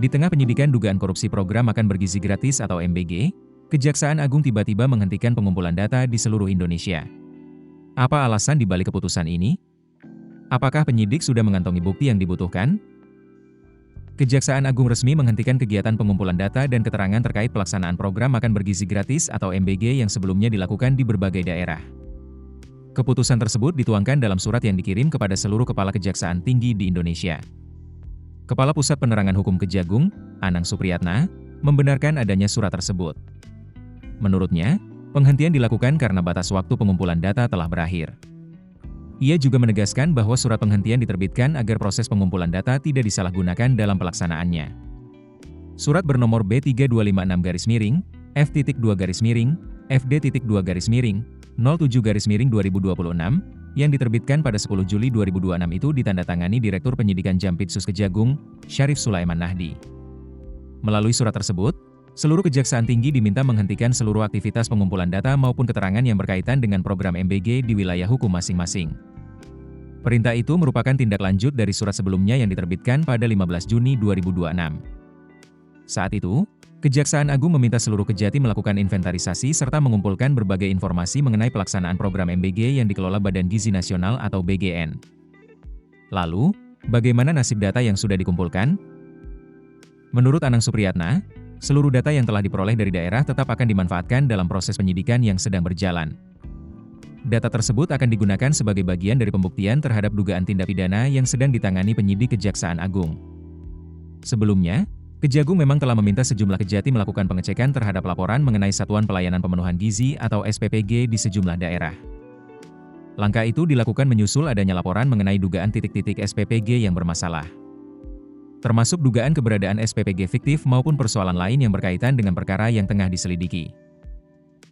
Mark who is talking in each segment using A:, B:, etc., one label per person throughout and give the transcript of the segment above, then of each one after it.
A: Di tengah penyidikan dugaan korupsi program makan bergizi gratis atau MBG, Kejaksaan Agung tiba-tiba menghentikan pengumpulan data di seluruh Indonesia. Apa alasan dibalik keputusan ini? Apakah penyidik sudah mengantongi bukti yang dibutuhkan? Kejaksaan Agung resmi menghentikan kegiatan pengumpulan data dan keterangan terkait pelaksanaan program makan bergizi gratis atau MBG yang sebelumnya dilakukan di berbagai daerah. Keputusan tersebut dituangkan dalam surat yang dikirim kepada seluruh kepala kejaksaan tinggi di Indonesia. Kepala Pusat Penerangan Hukum Kejagung, Anang Supriyatna, membenarkan adanya surat tersebut. Menurutnya, penghentian dilakukan karena batas waktu pengumpulan data telah berakhir. Ia juga menegaskan bahwa surat penghentian diterbitkan agar proses pengumpulan data tidak disalahgunakan dalam pelaksanaannya. Surat bernomor B3256-FT2-FD.2-07-2026 yang diterbitkan pada 10 Juli 2026 itu ditandatangani Direktur Penyidikan Jampitsus Kejagung, Syarif Sulaiman Nahdi. Melalui surat tersebut, seluruh Kejaksaan Tinggi diminta menghentikan seluruh aktivitas pengumpulan data maupun keterangan yang berkaitan dengan program MBG di wilayah hukum masing-masing. Perintah itu merupakan tindak lanjut dari surat sebelumnya yang diterbitkan pada 15 Juni 2026. Saat itu, Kejaksaan Agung meminta seluruh Kejati melakukan inventarisasi serta mengumpulkan berbagai informasi mengenai pelaksanaan program MBG yang dikelola Badan Gizi Nasional atau BGN. Lalu, bagaimana nasib data yang sudah dikumpulkan? Menurut Anang Supriyatna, seluruh data yang telah diperoleh dari daerah tetap akan dimanfaatkan dalam proses penyidikan yang sedang berjalan. Data tersebut akan digunakan sebagai bagian dari pembuktian terhadap dugaan tindak pidana yang sedang ditangani penyidik Kejaksaan Agung. Sebelumnya, Kejagung memang telah meminta sejumlah Kejati melakukan pengecekan terhadap laporan mengenai Satuan Pelayanan Pemenuhan Gizi atau SPPG di sejumlah daerah. Langkah itu dilakukan menyusul adanya laporan mengenai dugaan titik-titik SPPG yang bermasalah. Termasuk dugaan keberadaan SPPG fiktif maupun persoalan lain yang berkaitan dengan perkara yang tengah diselidiki.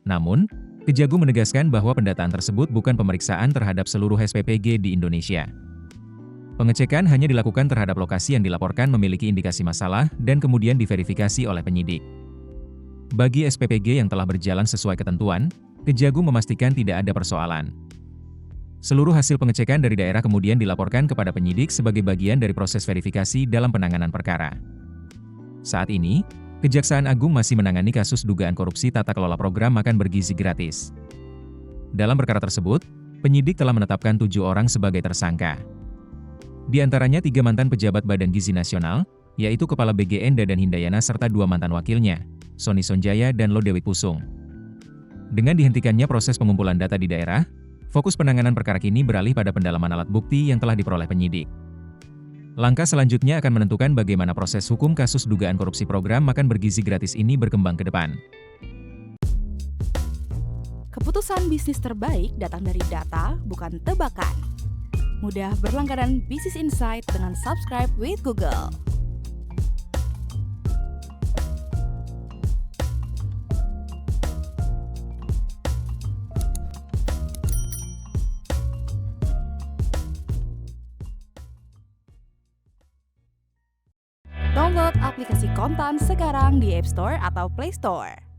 A: Namun, Kejagung menegaskan bahwa pendataan tersebut bukan pemeriksaan terhadap seluruh SPPG di Indonesia. Pengecekan hanya dilakukan terhadap lokasi yang dilaporkan memiliki indikasi masalah dan kemudian diverifikasi oleh penyidik. Bagi SPPG yang telah berjalan sesuai ketentuan, Kejagung memastikan tidak ada persoalan. Seluruh hasil pengecekan dari daerah kemudian dilaporkan kepada penyidik sebagai bagian dari proses verifikasi dalam penanganan perkara. Saat ini, Kejaksaan Agung masih menangani kasus dugaan korupsi tata kelola program makan bergizi gratis. Dalam perkara tersebut, penyidik telah menetapkan 7 orang sebagai tersangka. Di antaranya 3 mantan pejabat Badan Gizi Nasional, yaitu Kepala BGN Dadan Hindayana serta 2 mantan wakilnya, Sony Sonjaya dan Lodewi Pusung. Dengan dihentikannya proses pengumpulan data di daerah, fokus penanganan perkara kini beralih pada pendalaman alat bukti yang telah diperoleh penyidik. Langkah selanjutnya akan menentukan bagaimana proses hukum kasus dugaan korupsi program makan bergizi gratis ini berkembang ke depan.
B: Keputusan bisnis terbaik datang dari data, bukan tebakan. Mudah berlangganan Business Insight dengan subscribe with Google. Download aplikasi Kontan sekarang di App Store atau Play Store.